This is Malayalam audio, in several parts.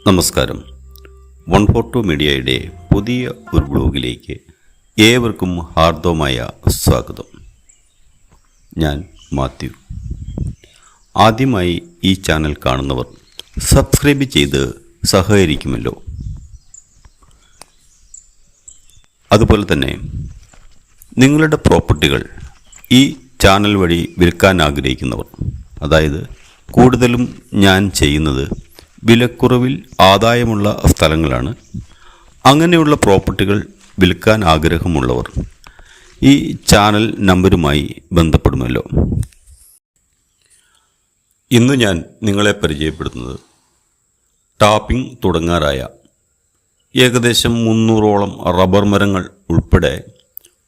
നമസ്കാരം. 142 മീഡിയയുടെ പുതിയ ഒരു ബ്ലോഗിലേക്ക് ഏവർക്കും ഹാർദവമായ സ്വാഗതം. ഞാൻ മാത്യു. ആദ്യമായി ഈ ചാനൽ കാണുന്നവർ സബ്സ്ക്രൈബ് ചെയ്ത് സഹകരിക്കുമല്ലോ. അതുപോലെ തന്നെ നിങ്ങളുടെ പ്രോപ്പർട്ടികൾ ഈ ചാനൽ വഴി വിൽക്കാൻ ആഗ്രഹിക്കുന്നവർ, അതായത് കൂടുതലും ഞാൻ ചെയ്യുന്നത് വിലക്കുറവിൽ ആദായമുള്ള സ്ഥലങ്ങളാണ്. അങ്ങനെയുള്ള പ്രോപ്പർട്ടികൾ വിൽക്കാൻ ആഗ്രഹമുള്ളവർ ഈ ചാനൽ നമ്പരുമായി ബന്ധപ്പെടുമല്ലോ. ഇന്ന് ഞാൻ നിങ്ങളെ പരിചയപ്പെടുത്തുന്നത് ടാപ്പിംഗ് തുടങ്ങാറായ ഏകദേശം 300ഓളം റബ്ബർ മരങ്ങൾ ഉൾപ്പെടെ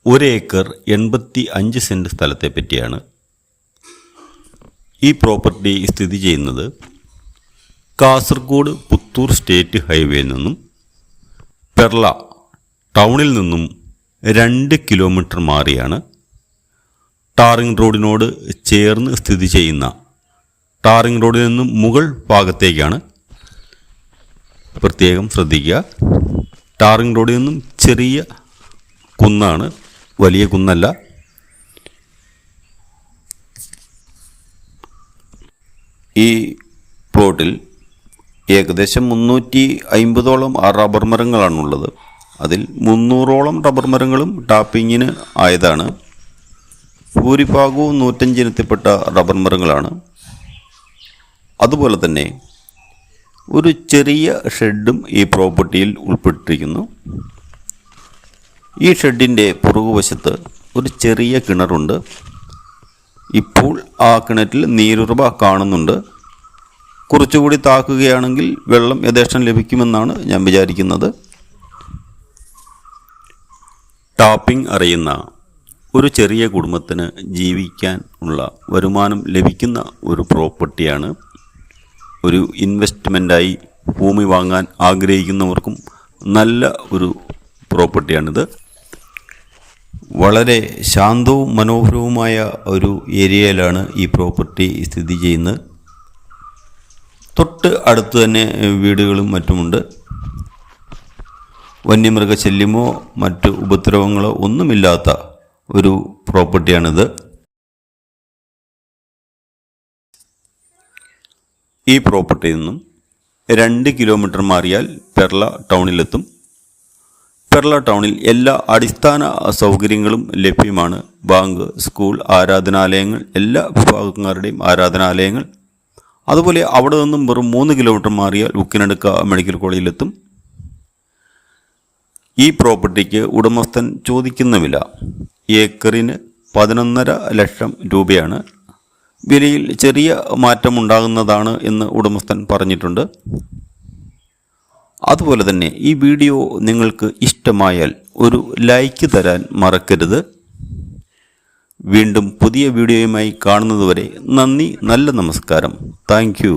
1 ഏക്കർ 85 സെൻറ്റ് സ്ഥലത്തെ പറ്റിയാണ്. ഈ പ്രോപ്പർട്ടി സ്ഥിതി ചെയ്യുന്നത് കാസർഗോഡ് പുത്തൂർ സ്റ്റേറ്റ് ഹൈവേയിൽ നിന്നും പെർള ടൗണിൽ നിന്നും 2 കിലോമീറ്റർ മാറിയാണ്. ടാറിംഗ് റോഡിനോട് ചേർന്ന് സ്ഥിതി ചെയ്യുന്ന, ടാറിംഗ് റോഡിൽ നിന്നും മുകൾ ഭാഗത്തേക്കാണ്. പ്രത്യേകം ശ്രദ്ധിക്കുക, ടാറിംഗ് റോഡിൽ നിന്നും ചെറിയ കുന്നാണ്, വലിയ കുന്നല്ല. ഈ പ്ലോട്ടിൽ ഏകദേശം 350ഓളം റബ്ബർ മരങ്ങളാണുള്ളത്. അതിൽ 300ഓളം റബ്ബർ മരങ്ങളും ടാപ്പിങ്ങിന് ആയതാണ്. ഭൂരിഭാഗവും 105 ഇനത്തിൽപ്പെട്ട റബ്ബർ മരങ്ങളാണ്. അതുപോലെ തന്നെ ഒരു ചെറിയ ഷെഡും ഈ പ്രോപ്പർട്ടിയിൽ ഉൾപ്പെട്ടിരിക്കുന്നു. ഈ ഷെഡിൻ്റെ പുറകുവശത്ത് ഒരു ചെറിയ കിണറുണ്ട്. ഇപ്പോൾ ആ കിണറ്റിൽ നീരുറവ കാണുന്നുണ്ട്. കുറച്ചുകൂടി താക്കുകയാണെങ്കിൽ വെള്ളം യഥേഷ്ടം ലഭിക്കുമെന്നാണ് ഞാൻ വിചാരിക്കുന്നത്. ടാപ്പിംഗ് അറിയുന്ന ഒരു ചെറിയ കുടുംബത്തിന് ജീവിക്കാൻ ഉള്ള വരുമാനം ലഭിക്കുന്ന ഒരു പ്രോപ്പർട്ടിയാണ്. ഒരു ഇൻവെസ്റ്റ്മെൻറ്റായി ഭൂമി വാങ്ങാൻ ആഗ്രഹിക്കുന്നവർക്കും നല്ല ഒരു പ്രോപ്പർട്ടിയാണിത്. വളരെ ശാന്തവും മനോഹരവുമായ ഒരു ഏരിയയിലാണ് ഈ പ്രോപ്പർട്ടി സ്ഥിതി ചെയ്യുന്നത്. തൊട്ട് അടുത്ത് തന്നെ വീടുകളും മറ്റുമുണ്ട്. വന്യമൃഗശല്യമോ മറ്റു ഉപദ്രവങ്ങളോ ഒന്നുമില്ലാത്ത ഒരു പ്രോപ്പർട്ടിയാണിത്. ഈ പ്രോപ്പർട്ടിയിൽ നിന്നും 2 കിലോമീറ്റർ മാറിയാൽ പെർള ടൗണിലെത്തും. പെർള ടൗണിൽ എല്ലാ അടിസ്ഥാന സൗകര്യങ്ങളും ലഭ്യമാണ്. ബാങ്ക്, സ്കൂൾ, ആരാധനാലയങ്ങൾ, എല്ലാ വിഭാഗക്കാരുടെയും ആരാധനാലയങ്ങൾ. അതുപോലെ അവിടെ നിന്നും വെറും 3 കിലോമീറ്റർ മാറിയാൽ ഉക്കിനടുക്ക മെഡിക്കൽ കോളേജിലെത്തും. ഈ പ്രോപ്പർട്ടിക്ക് ഉടമസ്ഥൻ ചോദിക്കുന്ന വില ഏക്കറിന് 11.5 ലക്ഷം രൂപയാണ്. വിലയിൽ ചെറിയ മാറ്റമുണ്ടാകുന്നതാണ് എന്ന് ഉടമസ്ഥൻ പറഞ്ഞിട്ടുണ്ട്. അതുപോലെ തന്നെ ഈ വീഡിയോ നിങ്ങൾക്ക് ഇഷ്ടമായാൽ ഒരു ലൈക്ക് തരാൻ മറക്കരുത്. വീണ്ടും പുതിയ വീഡിയോയുമായി കാണുന്നതുവരെ നന്ദി, നല്ല നമസ്കാരം. Thank you.